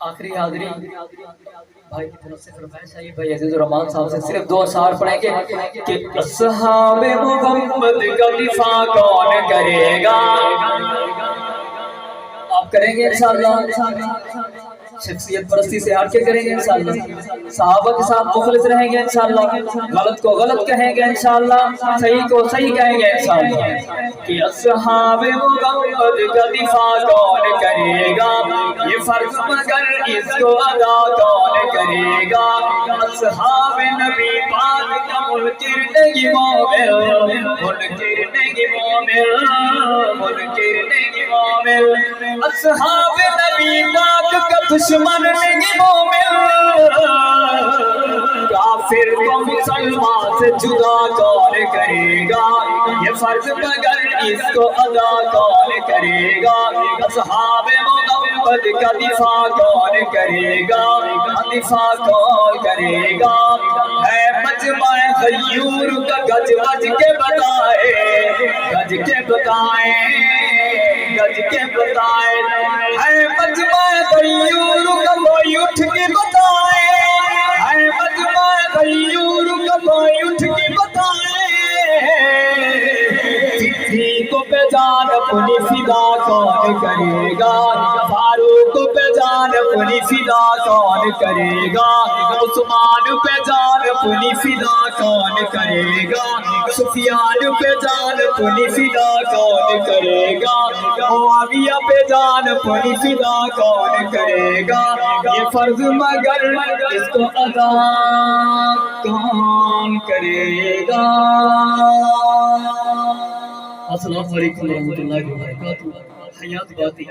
آخری حاضری بھائی کی طرف سے فرمائش آئی بھائی عزیز الرحمان صاحب سے صرف 2 اشعار پڑھیں گے کہ اصحاب محمد کا دفاع کون کرے گا. آپ کریں گے انشاءاللہ. شخصیت پرستی سے ہٹ کے کریں گے انشاءاللہ. صحابہ کے ساتھ مخلص رہیں گے انشاءاللہ. غلط کو غلط کہیں گے انشاءاللہ. صحیح کو صحیح کہیں گے انشاءاللہ. کہ اصحاب محمد کا دفاع کون کرے گا, یہ فرض مگر اس کو ادا کون کرے گا. اصحاب نبی پاک کا منکر نہیں مومن, منکر نہیں مومن, منکر نہیں مومن. اصحاب نبی پاک کا دشمن نہیں مومن. کافر کو مسلمان سے جدا کون کرے گا, یہ فرض مگر اس کو ادا کون کرے گا. اصحاب محمد کا دفاع کون کرے گا, دفاع کون کرے گا. ہے مجمع غیور کا گج بج کے بتائے, گج کے بتائے, گج کے بتائے. ہے مجمع غیور کا کوئی اٹھ کے بتائے, ہے مجمع غیور کا کوئی اٹھ کے بتائے. کو پہ جان اپنی فدا کون کرے گا, فاروق پہ جان اپنی فدا کون کرے گا. عثمان پہ جان اپنی فدا کون کرے گا. سفیان پہ جان اپنی فدا کون کرے گا. معاویہ پہ جان اپنی فدا کون کرے گا. یہ فرض مگر اس کو ادا کون کرے گا. السلام علیکم ورحمۃ اللہ وبرکاتہ. حیات باقی.